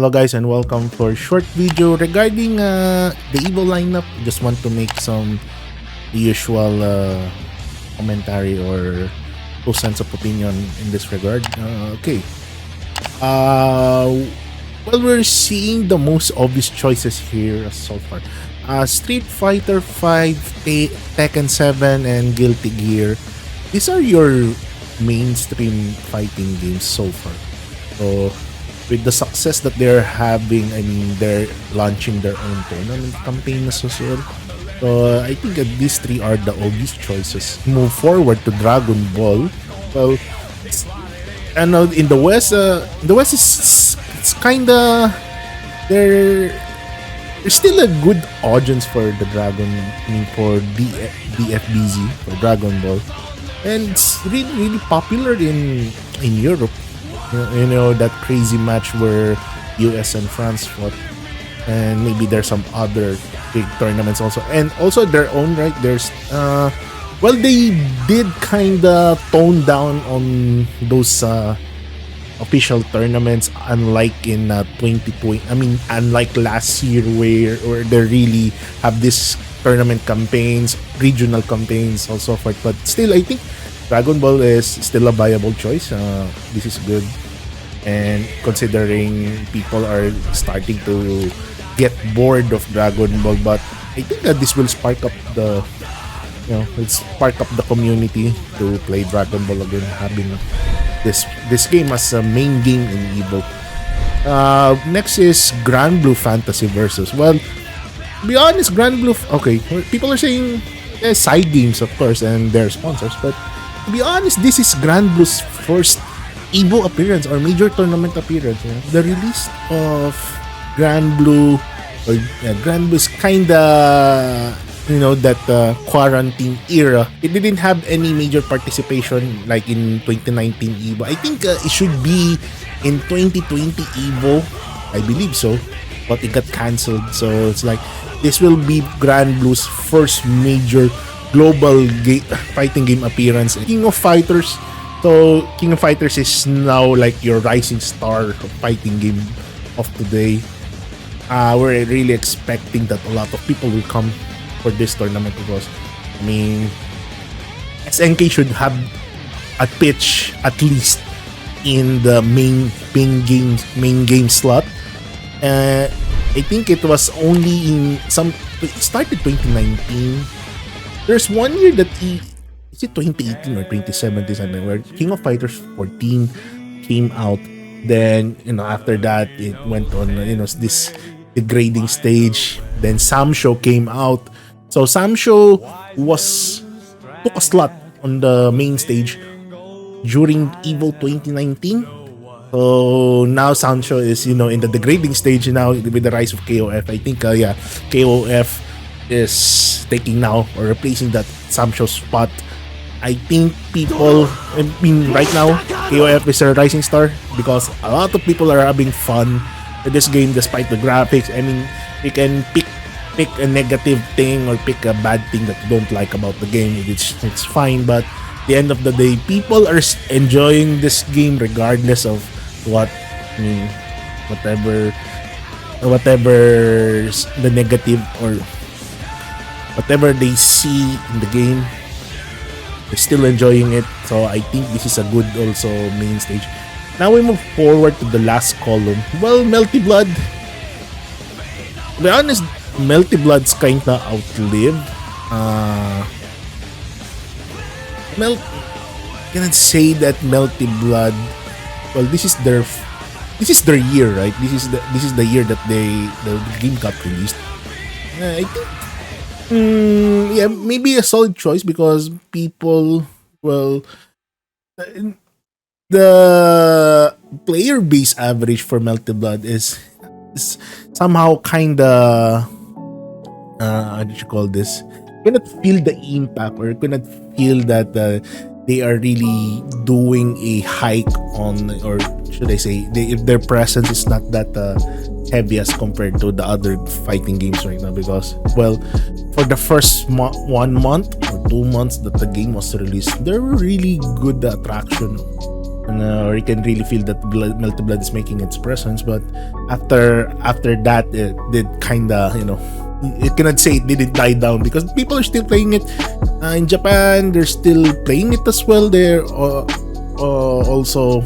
Hello guys and welcome for a short video regarding the EVO lineup. Just want to make some usual commentary or 2 cents of opinion in this regard. Okay. Well, we're seeing the most obvious choices here so far. Street Fighter 5, Tekken 7, and Guilty Gear. These are your mainstream fighting games so far. So with the success that they're having, I mean, they're launching their own tournament campaigns as well. So I think that these three are the obvious choices. Move forward to Dragon Ball. Well, and in the West, is it's kinda there's still a good audience for the for DFBZ for Dragon Ball, and it's really popular in Europe. You know that crazy match where US and France fought, and maybe there's some other big tournaments also, and also their own right. There's well, they did kinda tone down on those official tournaments, unlike in 2020. I mean, unlike last year where they really have this tournament campaigns, regional campaigns, also forth. But still, I think Dragon Ball is still a viable choice. This is good, and considering people are starting to get bored of Dragon Ball, but I think that this will spark up the community to play Dragon Ball again, having this game as a main game in EVO. Next is Grand Blue Fantasy Versus. Well, to be honest, Grand Blue. Okay, people are saying side games, of course, and their sponsors, but to be honest, this is Grand Blue's first EVO appearance or major tournament appearance. The release of Grand Blue, Grand Blue's kinda, that quarantine era. It didn't have any major participation like in 2019 EVO. I think it should be in 2020 EVO. I believe so, but it got cancelled. So it's like this will be Grand Blue's first major global fighting game appearance. King of Fighters. So King of Fighters is now like your rising star of fighting game of today. We're really expecting that a lot of people will come for this tournament because, I mean, SNK should have a pitch at least in the main game slot. I think it was only it started 2019. There's 1 year that is it 2018 or 2017 something where King of Fighters 14 came out. Then after that it went on this degrading stage. Then Samsho came out. So Samsho took a slot on the main stage during EVO 2019. So now Samsho is in the degrading stage now with the rise of KOF. I think KOF is taking now or replacing that Samsho spot. I think right now KOF is a rising star because a lot of people are having fun with this game despite the graphics. I mean, you can pick a negative thing or pick a bad thing that you don't like about the game. It's fine, but at the end of the day, people are enjoying this game regardless of whatever the negative or whatever they see in the game. They're still enjoying it. So I think this is a good also main stage. Now we move forward to the last column. Well, Melty Blood. To be honest, Melty Blood's kinda outlived. Can I say that Melty Blood? Well, this is their year, right? This is the year that the game got released. I think. Maybe a solid choice because people, the player base average for Melty Blood is somehow kinda how did you call this? Cannot feel the impact or cannot feel that they are really doing a hike on, or should I say, if their presence is not that heavy as compared to the other fighting games right now. Because for the first 1 month or 2 months that the game was released, there were really good attraction and or you can really feel that Melty Blood is making its presence. But after that, it did kinda, you cannot say it didn't die down because people are still playing it. In Japan, they're still playing it as well. They're also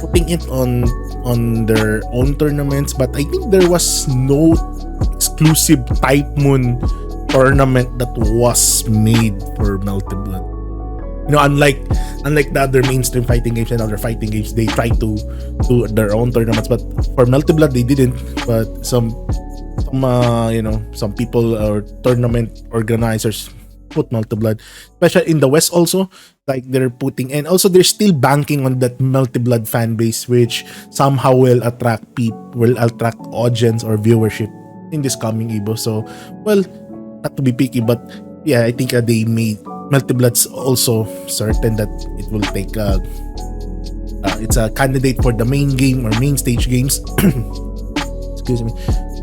putting it on their own tournaments. But I think there was no exclusive Type Moon tournament that was made for Melty Blood. Unlike the other mainstream fighting games and other fighting games, they try to do their own tournaments. But for Melty Blood, they didn't. But some people or tournament organizers put Melty Blood, especially in the West also. Like they're putting, and also they're still banking on that Melty Blood fan base, which somehow will attract audience or viewership in this coming EVO. So, well, not to be picky, but yeah, I think they made Melty Blood's also certain that it will take it's a candidate for the main game or main stage games. Excuse me.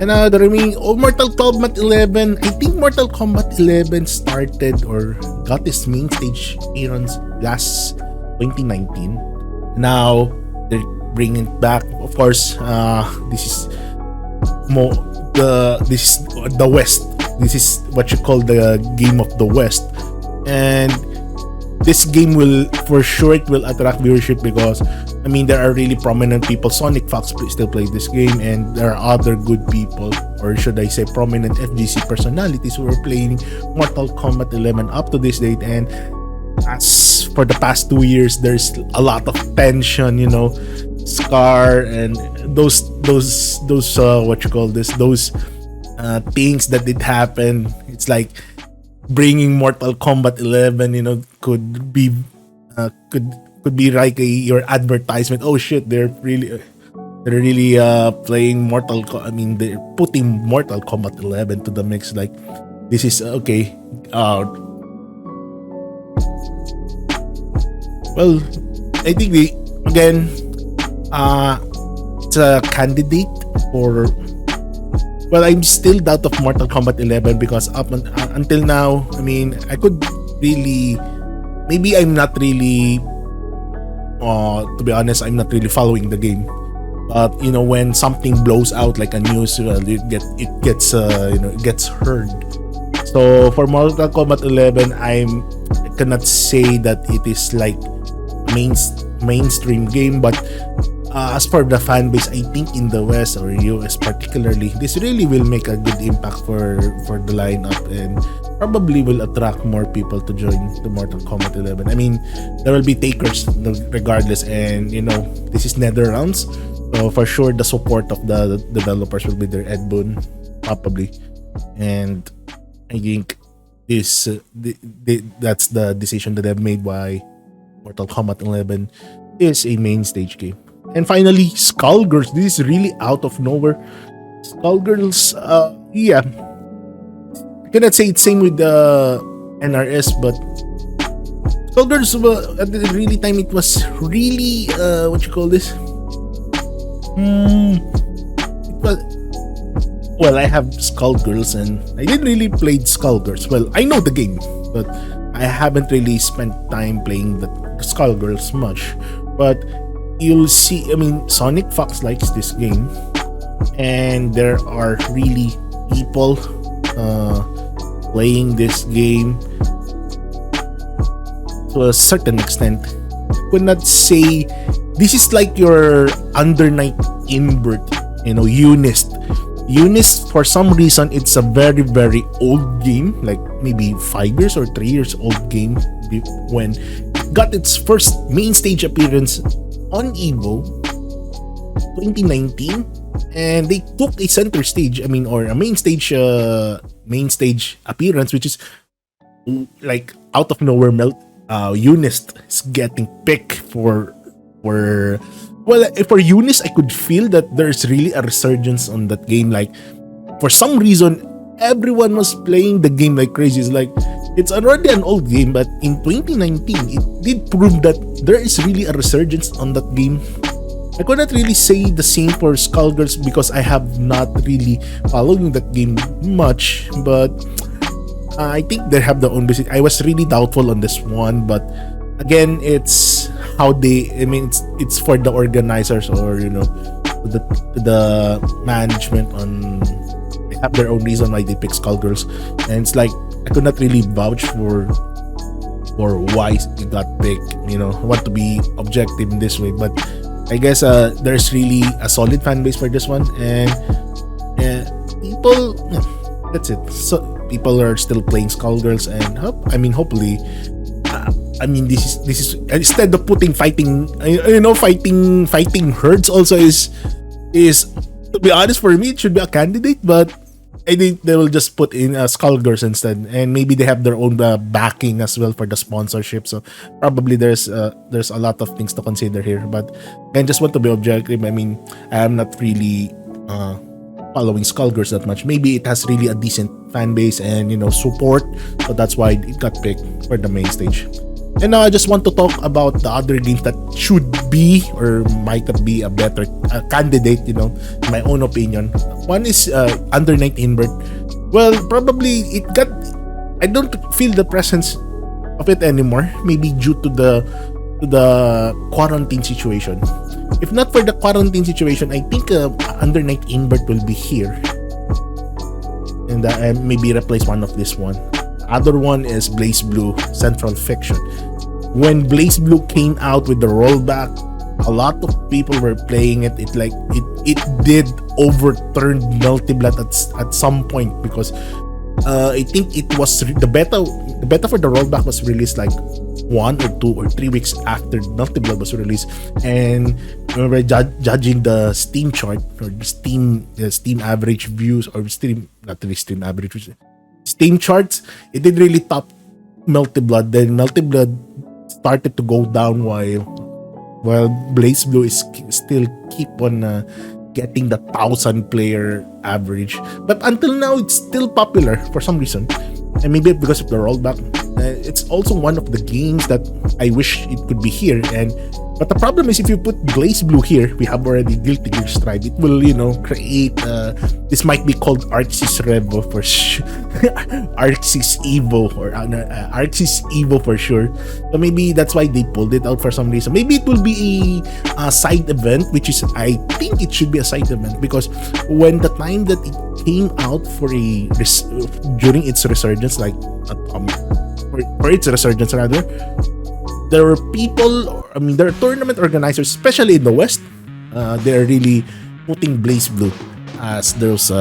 And the remaining Mortal Kombat 11, I think Mortal Kombat 11 started or got its main stage appearance last 2019. Now they're bringing it back. Of course, this is the West. This is what you call the game of the West, and this game will attract viewership because there are really prominent people. Sonic Fox still plays this game, and there are other good people, or should I say prominent FGC personalities who are playing Mortal Kombat 11 up to this date. And as for the past 2 years, there's a lot of tension, Scar and those what you call this, those things that did happen. It's like bringing Mortal Kombat 11, could be like your advertisement. Oh shit, they're really playing they're putting Mortal Kombat 11 to the mix. Like, this is okay. Well, I think it's a candidate for. Well, I'm still doubt of Mortal Kombat 11 because until now, I could really, maybe I'm not really, to be honest, I'm not really following the game. But when something blows out like a news, it gets heard. So for Mortal Kombat 11, I cannot say that it is like mainstream game, but as for the fan base, I think in the West or US particularly, this really will make a good impact for the lineup and probably will attract more people to join the Mortal Kombat 11. There will be takers regardless, and this is Netherlands, so for sure the support of the developers will be there. Ed Boon probably, and I think that's the decision that they've made why Mortal Kombat 11 is a main stage game. And finally, Skullgirls. This is really out of nowhere. Skullgirls, yeah. I cannot say it's same with the NRS, but Skullgirls, at the really time, it was really, what you call this? It was, well, I have Skullgirls, and I didn't really play Skullgirls. Well, I know the game, but I haven't really spent time playing the Skullgirls much. But you'll see, Sonic Fox likes this game, and there are really people playing this game to a certain extent. I could not say this is like your Under Night invert, Unist. Unist, for some reason, it's a very, very old game, like maybe 5 years or 3 years old game when it got its first main stage appearance on EVO 2019, and they took a center stage, or a main stage appearance, which is like out of nowhere. Unist is getting picked for Unist. I could feel that there's really a resurgence on that game. Like, for some reason, everyone was playing the game like crazy. It's like, it's already an old game, but in 2019, it did prove that there is really a resurgence on that game. I could not really say the same for Skullgirls because I have not really following that game much, but I think they have their own basic. I was really doubtful on this one, but again, it's how they. I mean, it's for the organizers, or the management on. They have their own reason why they pick Skullgirls, and it's like I could not really vouch for why it got picked. I want to be objective in this way, but I guess there's really a solid fan base for this one, and people. Yeah, that's it. So people are still playing Skullgirls, and hopefully. This is instead of putting fighting herds also is to be honest, for me it should be a candidate, but I think they will just put in Skullgirls instead, and maybe they have their own backing as well for the sponsorship. So probably there's a lot of things to consider here, but I just want to be objective. I mean, I am not really following Skullgirls that much. Maybe it has really a decent fan base and support, so that's why it got picked for the main stage. And now I just want to talk about the other games that should be or might be a better candidate, in my own opinion. One is Under Night Invert. Well, probably I don't feel the presence of it anymore. Maybe due to the quarantine situation. If not for the quarantine situation, I think Under Night Invert will be here. And maybe replace one of this one. Other one is Blaze Blue Central Fiction. When Blaze Blue came out with the rollback, a lot of people were playing it. It did overturn Multiblood at some point, because I think it was the beta for the rollback was released like 1 or 2 or 3 weeks after Multiblood was released, and we were judging the Steam chart, or the Steam average views, or not really Steam average views, Steam charts. It did really top Multiblood. Then Multiblood started to go down while Blaze Blue is still keep on getting the 1,000 player average. But until now, it's still popular for some reason, and maybe because of the rollback. It's also one of the games that I wish it could be here, but the problem is, if you put Blaze Blue here, we have already Guilty Gear Strive. It will, create. This might be called Arxis Revo for sure, Arxis EVO, or Arxis EVO for sure. So maybe that's why they pulled it out for some reason. Maybe it will be a side event, which is, I think it should be a side event, because when the time that it came out during its resurgence, like for its resurgence rather. There were there are tournament organizers, especially in the West. They're really putting Blaze Blue as those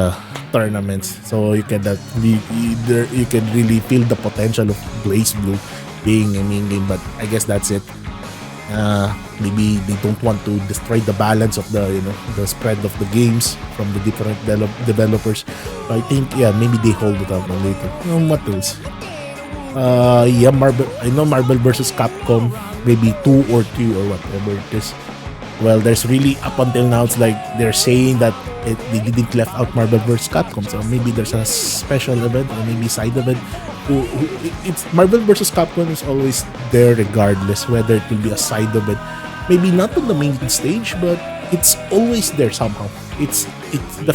tournaments. So you can really feel the potential of Blaze Blue being a main game. But I guess that's it. Maybe they don't want to destroy the balance of the spread of the games from the different developers. So I think maybe they hold it up later. What else? Marvel. I know Marvel versus Capcom, maybe 2 or 3 or whatever it is. Well, there's really, up until now, it's like they're saying that they didn't left out Marvel versus Capcom, so maybe there's a special event or maybe side event. It's Marvel versus Capcom is always there regardless whether it will be a side event. Maybe not on the main stage, but it's always there somehow. It's the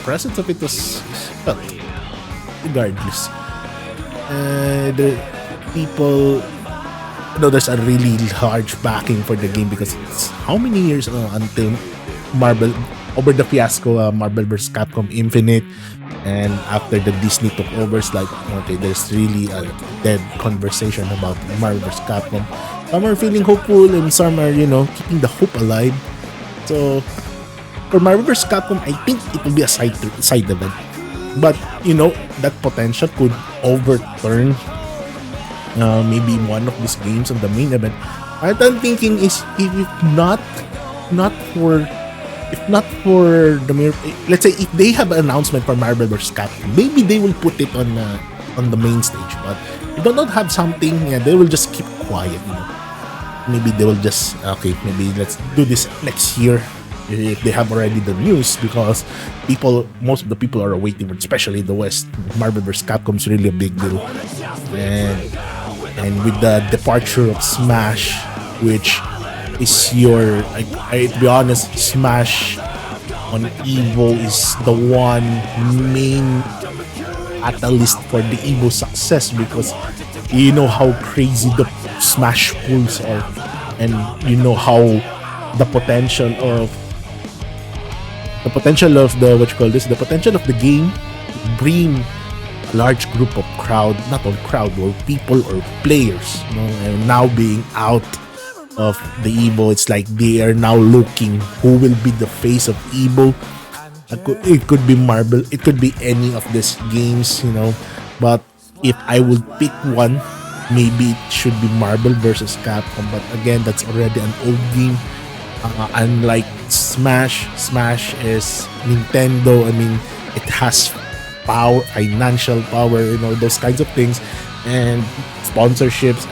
presence of it is felt regardless. The people, there's a really large backing for the game, because it's how many years until Marvel, over the fiasco Marvel vs. Capcom Infinite, and after the Disney took over, it's like, okay, there's really a dead conversation about Marvel vs. Capcom. Some are feeling hopeful and some are keeping the hope alive. So for Marvel vs. Capcom, I think it will be a side event. But that potential could overturn maybe one of these games on the main event. What I'm thinking is, if not for the mere, let's say if they have an announcement for Marvel vs. Capcom, maybe they will put it on the main stage. But if they don't have something, they will just keep quiet. Maybe they will just maybe let's do this next year. If they have already the news, because most of the people are waiting for, especially in the West. Marvel vs. Capcom is really a big deal, and with the departure of Smash, which is to be honest, Smash on EVO is the one main catalyst for the EVO success, because how crazy the Smash pulls are, and you know how the potential of the what you call this, the potential of the game to bring a large group of crowd, not all crowd, or people or players, you know, and now being out of the EVO, it's like they are now looking who will be the face of EVO. It could be Marvel, it could be any of these games, you know. But if I would pick one, maybe it should be Marvel versus Capcom. But again, that's already an old game. Unlike Smash is Nintendo. I mean, it has power, financial power, you know, those kinds of things, and sponsorships.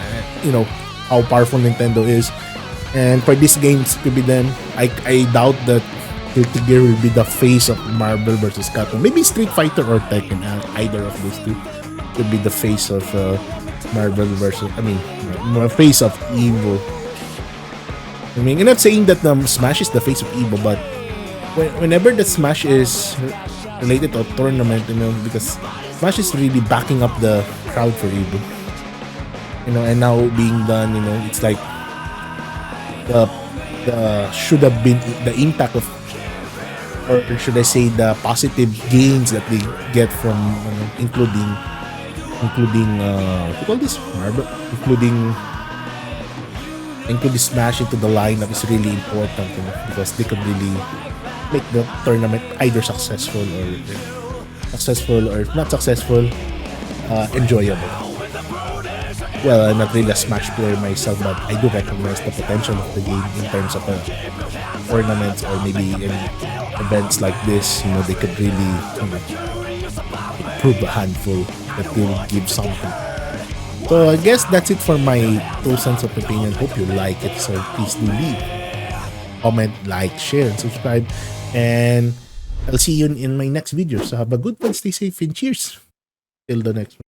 You know how powerful Nintendo is. And for these games to be them, I doubt that Guilty Gear will be the face of Marvel versus Capcom. Maybe Street Fighter or Tekken, either of those two could be the face of Marvel versus, face of EVO. I mean, I'm not saying that Smash is the face of EVO, but whenever the Smash is related to a tournament, you know, because Smash is really backing up the crowd for EVO. You know, and now being done, you know, it's like the should have been the impact of, or should I say, the positive gains that they get from including what you call this, Marvel, including Smash into the lineup is really important, you know, because they could really make the tournament either successful or if not successful, enjoyable. Well, I'm not really a Smash player myself, but I do recognize the potential of the game in terms of tournaments or maybe in events like this. You know, they could really, you know, prove a handful that will give something. So I guess that's it for my 2 cents of opinion. Hope you like it. So please do leave, comment, like, share, and subscribe. And I'll see you in my next video. So have a good one, stay safe, and cheers till the next one.